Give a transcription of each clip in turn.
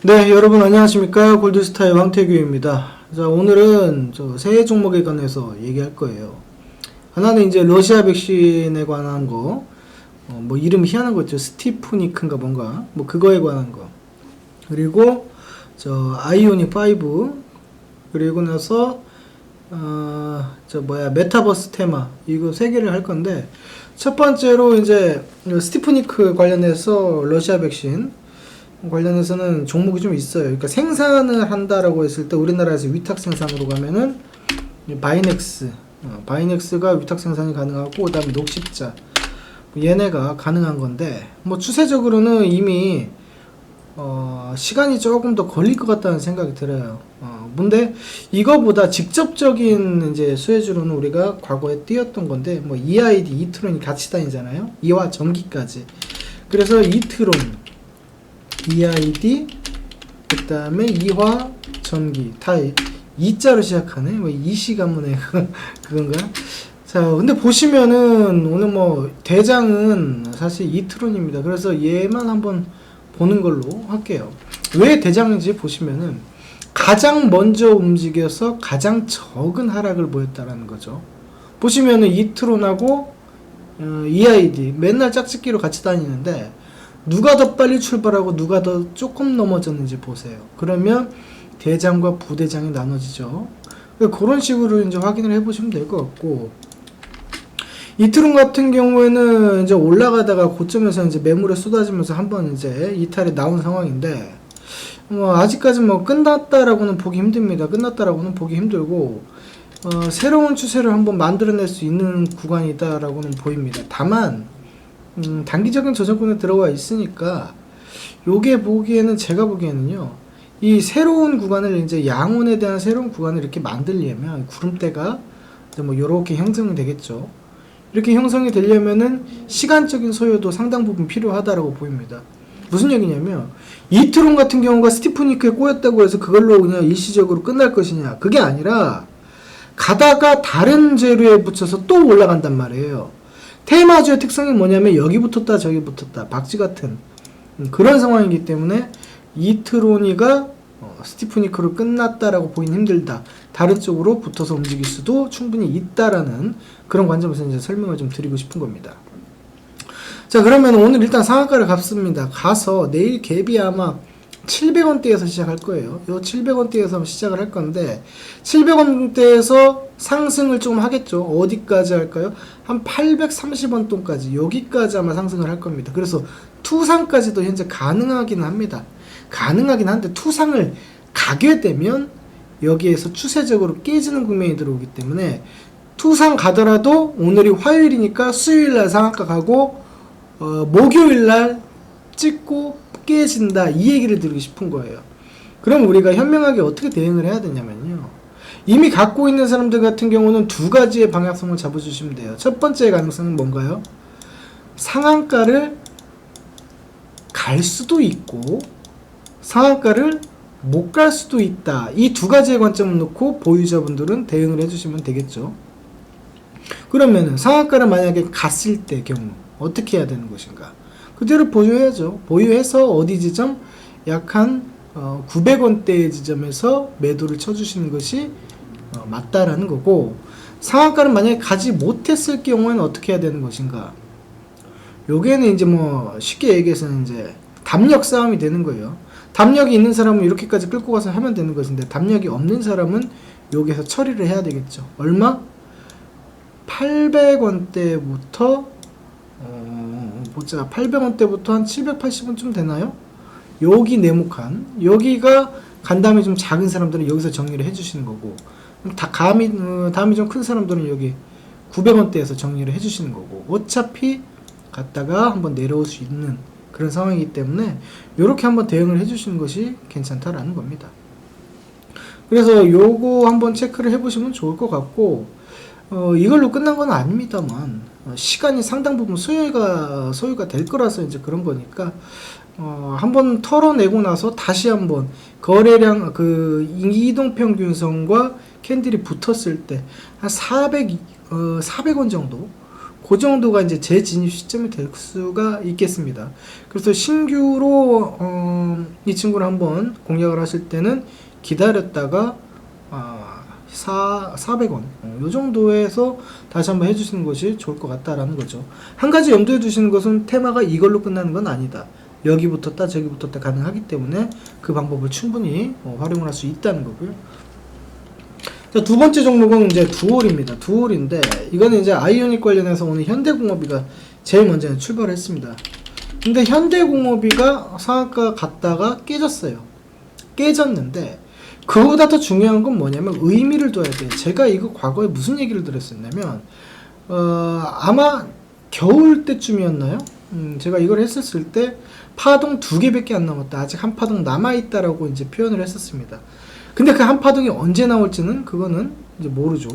네, 여러분 안녕하십니까? 골드스타의 황태규입니다. 자, 오늘은 새 종목에 관해서 얘기할 거예요. 하나는 이제 러시아 백신에 관한 거, 뭐 이름 희한한 거 있죠. 스티프니크인가 뭔가, 뭐 그거에 관한 거. 그리고 아이오닉 5, 그리고 나서 메타버스 테마, 이거 세 개를 할 건데, 첫 번째로 이제 스티프니크 관련해서 러시아 백신 관련해서는 종목이 좀 있어요. 그러니까 생산을 한다라고 했을 때 우리나라에서 위탁 생산으로 가면은 바이넥스가 위탁 생산이 가능하고, 그다음에 녹십자, 얘네가 가능한 건데, 뭐 추세적으로는 이미 시간이 조금 더 걸릴 것 같다는 생각이 들어요. 근데 이거보다 직접적인 이제 수혜주로는 우리가 과거에 띄었던 건데, 뭐 EID, 이트론이 같이 다니잖아요. 이와 전기까지. 그래서 이트론, EID, 그 다음에 이화 전기, 다 이자로 시작하네. 뭐 이시 가문의 그건가? 자, 근데 보시면은 오늘 뭐 대장은 사실 이트론입니다. 그래서 얘만 한번 보는 걸로 할게요. 왜 대장인지 보시면은 가장 먼저 움직여서 가장 적은 하락을 보였다라는 거죠. 보시면은 이트론하고 EID 맨날 짝짓기로 같이 다니는데, 누가 더 빨리 출발하고 누가 더 조금 넘어졌는지 보세요. 그러면 대장과 부대장이 나눠지죠. 그런 식으로 이제 확인을 해보시면 될 것 같고, 이트론 같은 경우에는 이제 올라가다가 고점에서 이제 매물에 쏟아지면서 한번 이제 이탈이 나온 상황인데, 아직까지 뭐 끝났다라고는 보기 힘듭니다. 끝났다라고는 보기 힘들고, 새로운 추세를 한번 만들어낼 수 있는 구간이다라고는 보입니다. 다만 단기적인 저점권에 들어와 있으니까, 요게 보기에는, 제가 보기에는요, 이 새로운 구간을 이제 양원에 대한 새로운 구간을 이렇게 만들려면 구름대가 뭐 요렇게 형성이 되겠죠. 이렇게 형성이 되려면은 시간적인 소요도 상당 부분 필요하다라고 보입니다. 무슨 얘기냐면, 이트론 같은 경우가 스티프니크에 꼬였다고 해서 그걸로 그냥 일시적으로 끝날 것이냐, 그게 아니라 가다가 다른 재료에 붙여서 또 올라간단 말이에요. 테마주의 특성이 뭐냐면 여기 붙었다 저기 붙었다, 박쥐 같은 그런 상황이기 때문에 이트론이가 스티프니크로 끝났다라고 보긴 힘들다, 다른 쪽으로 붙어서 움직일 수도 충분히 있다라는 그런 관점에서 이제 설명을 좀 드리고 싶은 겁니다. 자, 그러면 오늘 일단 상한가를 갔습니다. 가서 내일 갭이 아마 700원대에서 시작할 거예요. 요 700원대에서 시작을 할 건데, 700원대에서 상승을 좀 하겠죠. 어디까지 할까요? 한 830원 돈까지, 여기까지 아마 상승을 할 겁니다. 그래서 투상까지도 현재 가능하긴 합니다. 가능하긴 한데, 투상을 가게 되면 여기에서 추세적으로 깨지는 국면이 들어오기 때문에, 투상 가더라도 오늘이 화요일이니까 수요일날 상한가 가고 목요일날 찍고 깨진다, 이 얘기를 드리고 싶은 거예요. 그럼 우리가 현명하게 어떻게 대응을 해야 되냐면요, 이미 갖고 있는 사람들 같은 경우는 두 가지의 방향성을 잡아주시면 돼요. 첫 번째 가능성은 뭔가요? 상한가를 갈 수도 있고 상한가를 못 갈 수도 있다, 이 두 가지의 관점을 놓고 보유자분들은 대응을 해주시면 되겠죠. 그러면은 상한가를 만약에 갔을 때 경우 어떻게 해야 되는 것인가? 그대로 보유해야죠. 보유해서 어디 지점? 약 한 900원대 지점에서 매도를 쳐주시는 것이 맞다라는 거고, 상한가를 만약에 가지 못했을 경우에는 어떻게 해야 되는 것인가? 요게는 이제 뭐 쉽게 얘기해서는 이제 담력 싸움이 되는 거예요. 담력이 있는 사람은 이렇게까지 끌고 가서 하면 되는 것인데, 담력이 없는 사람은 여기서 처리를 해야 되겠죠. 얼마? 800원대부터 보자, 800원대부터 한 780원쯤 되나요? 여기 네모칸, 여기가 간담이 좀 작은 사람들은 여기서 정리를 해주시는 거고, 담이 좀 큰 사람들은 여기 900원대에서 정리를 해주시는 거고, 어차피 갔다가 한번 내려올 수 있는 그런 상황이기 때문에 이렇게 한번 대응을 해주시는 것이 괜찮다라는 겁니다. 그래서 요거 한번 체크를 해보시면 좋을 것 같고, 이걸로 끝난 건 아닙니다만, 시간이 상당 부분 소요가 될 거라서 이제 그런 거니까, 한번 털어내고 나서 다시 한번 거래량, 이동평균선과 캔들이 붙었을 때 한 400원 정도, 그 정도가 이제 재진입 시점이 될 수가 있겠습니다. 그래서 신규로 이 친구를 한번 공략을 하실 때는 기다렸다가 400원 요 정도에서 다시 한번 해주시는 것이 좋을 것 같다라는 거죠. 한 가지 염두에 두시는 것은 테마가 이걸로 끝나는 건 아니다. 여기부터 따 저기부터 따 가능하기 때문에 그 방법을 충분히 활용을 할 수 있다는 거고요. 자, 두 번째 종목은 이제 두올입니다. 두올인데 이거는 이제 아이오닉 관련해서 오늘 현대공업이가 제일 먼저 출발했습니다. 근데 현대공업이가 상한가 갔다가 깨졌어요. 깨졌는데 그보다 더 중요한 건 뭐냐면 의미를 둬야 돼요. 제가 이거 과거에 무슨 얘기를 드렸었냐면 아마 겨울 때쯤이었나요? 제가 이걸 했었을 때 파동 2개밖에 안 남았다. 아직 한 파동 남아있다라고 이제 표현을 했었습니다. 근데 그 한 파동이 언제 나올지는 그거는 이제 모르죠.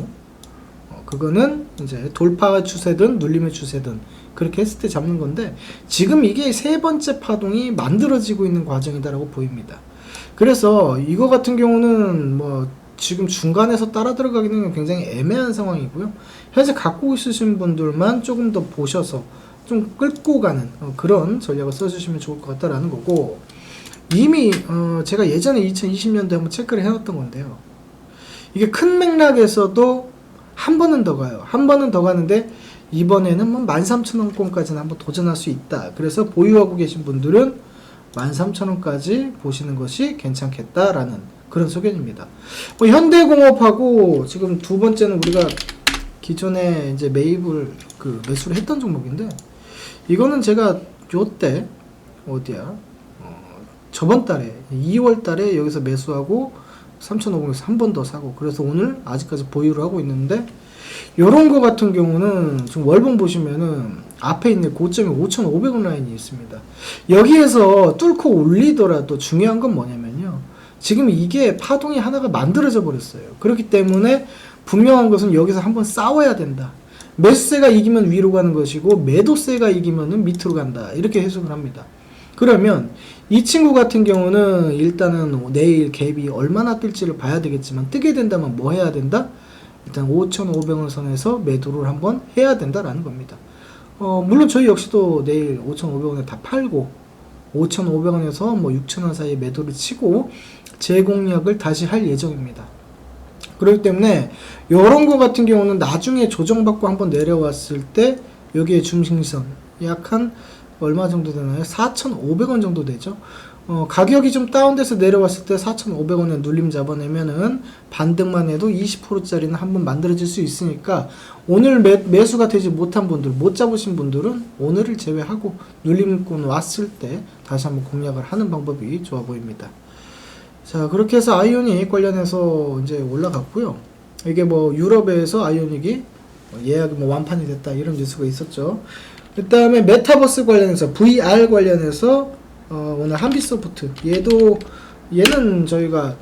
그거는 이제 돌파 추세든 눌림의 추세든 그렇게 했을 때 잡는 건데 지금 이게 세 번째 파동이 만들어지고 있는 과정이다라고 보입니다. 그래서 이거 같은 경우는 뭐 지금 중간에서 따라 들어가기는 굉장히 애매한 상황이고요. 현재 갖고 있으신 분들만 조금 더 보셔서 좀 끌고 가는 그런 전략을 써주시면 좋을 것 같다라는 거고, 이미 제가 예전에 2020년도에 한번 체크를 해놨던 건데요. 이게 큰 맥락에서도 한 번은 더 가요. 한 번은 더 가는데 이번에는 뭐 13,000원권까지는 한번 도전할 수 있다. 그래서 보유하고 계신 분들은 13,000원까지 보시는 것이 괜찮겠다라는 그런 소견입니다. 뭐 현대공업하고 지금 두 번째는 우리가 기존에 이제 매입을 매수를 했던 종목인데 이거는 제가 요때 어디야? 저번 달에 2월 달에 여기서 매수하고 3,500원에서 한 번 더 사고 그래서 오늘 아직까지 보유를 하고 있는데 요런 거 같은 경우는 지금 월봉 보시면은 앞에 있는 고점이 5,500원 라인이 있습니다. 여기에서 뚫고 올리더라도 중요한 건 뭐냐면요. 지금 이게 파동이 하나가 만들어져 버렸어요. 그렇기 때문에 분명한 것은 여기서 한번 싸워야 된다. 매수세가 이기면 위로 가는 것이고 매도세가 이기면은 밑으로 간다. 이렇게 해석을 합니다. 그러면 이 친구 같은 경우는 일단은 내일 갭이 얼마나 뜰지를 봐야 되겠지만 뜨게 된다면 뭐 해야 된다? 일단 5,500원 선에서 매도를 한번 해야 된다라는 겁니다. 물론 저희 역시도 내일 5,500원에 다 팔고 5,500원에서 뭐 6,000원 사이에 매도를 치고 재공략을 다시 할 예정입니다. 그렇기 때문에 이런 거 같은 경우는 나중에 조정받고 한번 내려왔을 때 여기에 중심선 약 한 얼마 정도 되나요? 4,500원 정도 되죠. 가격이 좀 다운돼서 내려왔을 때 4,500원에 눌림 잡아내면은 반등만 해도 20%짜리는 한번 만들어질 수 있으니까 오늘 매수가 되지 못한 분들, 못 잡으신 분들은 오늘을 제외하고 눌림권 왔을 때 다시 한번 공략을 하는 방법이 좋아 보입니다. 자, 그렇게 해서 아이오닉 관련해서 이제 올라갔고요. 이게 뭐 유럽에서 아이오닉이 예약이 뭐 완판이 됐다 이런 뉴스가 있었죠. 그 다음에 메타버스 관련해서 VR 관련해서 오늘 한빛소프트 얘는 저희가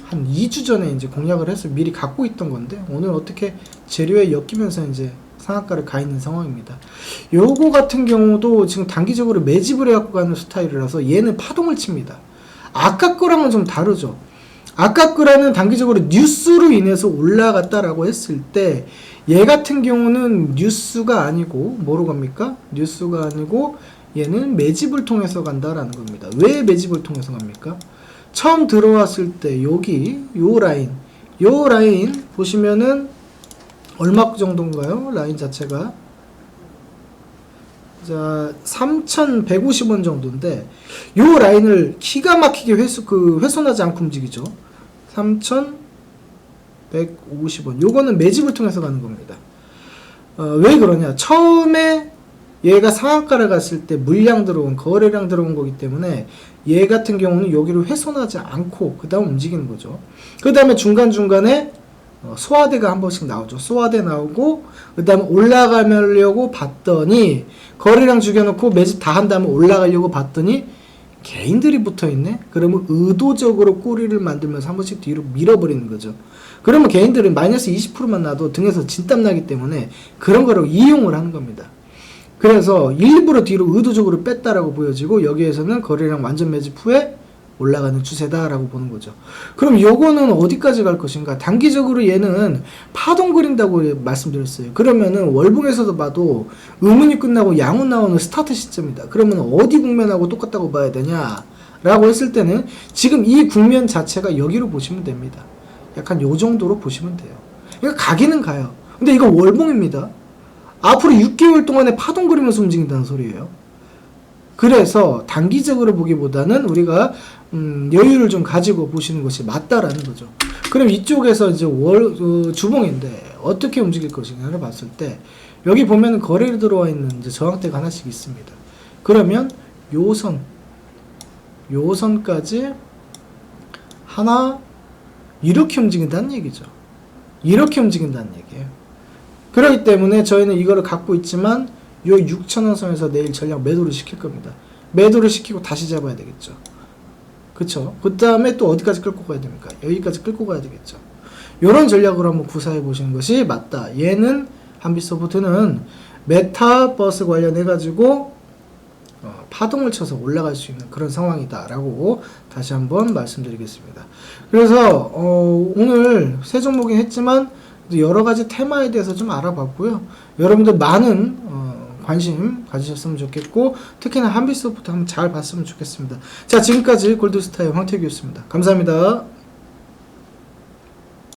한 2주 전에 이제 공략을 해서 미리 갖고 있던 건데 오늘 어떻게 재료에 엮이면서 이제 상한가를 가 있는 상황입니다. 요거 같은 경우도 지금 단기적으로 매집을 해갖고 가는 스타일이라서 얘는 파동을 칩니다. 아까 거랑은 좀 다르죠. 아까 거라는 단기적으로 뉴스로 인해서 올라갔다라고 했을 때 얘 같은 경우는 뉴스가 아니고 뭐로 갑니까? 뉴스가 아니고 얘는 매집을 통해서 간다라는 겁니다. 왜 매집을 통해서 갑니까? 처음 들어왔을 때 여기 요 라인 보시면은 얼마 정도인가요? 라인 자체가 자 3,150원 정도인데 요 라인을 기가 막히게 훼손하지 않고 움직이죠. 3,150원 요거는 매집을 통해서 가는 겁니다. 왜 그러냐? 처음에 얘가 상한가를 갔을 때 물량 들어온 거래량 들어온 거기 때문에 얘 같은 경우는 여기를 훼손하지 않고 그 다음 움직이는 거죠. 그 다음에 중간중간에 소화대가 한 번씩 나오죠. 소화대 나오고 그 다음에 올라가려고 봤더니 거래량 죽여놓고 매집 다 한 다음에 올라가려고 봤더니 개인들이 붙어있네? 그러면 의도적으로 꼬리를 만들면서 한 번씩 뒤로 밀어버리는 거죠. 그러면 개인들은 마이너스 20%만 나도 등에서 진땀 나기 때문에 그런 거를 이용을 하는 겁니다. 그래서 일부러 뒤로 의도적으로 뺐다라고 보여지고 여기에서는 거래량 완전 매집 후에 올라가는 추세다라고 보는 거죠. 그럼 요거는 어디까지 갈 것인가? 단기적으로 얘는 파동 그린다고 말씀드렸어요. 그러면은 월봉에서도 봐도 음운이 끝나고 양운 나오는 스타트 시점이다. 그러면 어디 국면하고 똑같다고 봐야 되냐? 라고 했을 때는 지금 이 국면 자체가 여기로 보시면 됩니다. 약간 요 정도로 보시면 돼요. 그러니까 가기는 가요. 근데 이거 월봉입니다. 앞으로 6개월 동안에 파동 그리면서 움직인다는 소리예요. 그래서 단기적으로 보기보다는 우리가 여유를 좀 가지고 보시는 것이 맞다라는 거죠. 그럼 이쪽에서 이제 주봉인데 어떻게 움직일 것인가를 봤을 때 여기 보면 거래로 들어와 있는 이제 저항대가 하나씩 있습니다. 그러면 요선까지 하나 이렇게 움직인다는 얘기죠. 이렇게 움직인다는 얘기예요. 그렇기 때문에 저희는 이거를 갖고 있지만 요 6,000원 선에서 내일 전량 매도를 시킬 겁니다. 매도를 시키고 다시 잡아야 되겠죠. 그쵸? 그 다음에 또 어디까지 끌고 가야 됩니까? 여기까지 끌고 가야 되겠죠. 요런 전략으로 한번 구사해 보시는 것이 맞다. 얘는 한빛소프트는 메타버스 관련해가지고 파동을 쳐서 올라갈 수 있는 그런 상황이다 라고 다시 한번 말씀드리겠습니다. 그래서 오늘 세 종목이 했지만 여러가지 테마에 대해서 좀 알아봤고요. 여러분들 많은 관심 가지셨으면 좋겠고 특히나 한빛소프트 한번 잘 봤으면 좋겠습니다. 자, 지금까지 골드스타의 황태규였습니다. 감사합니다.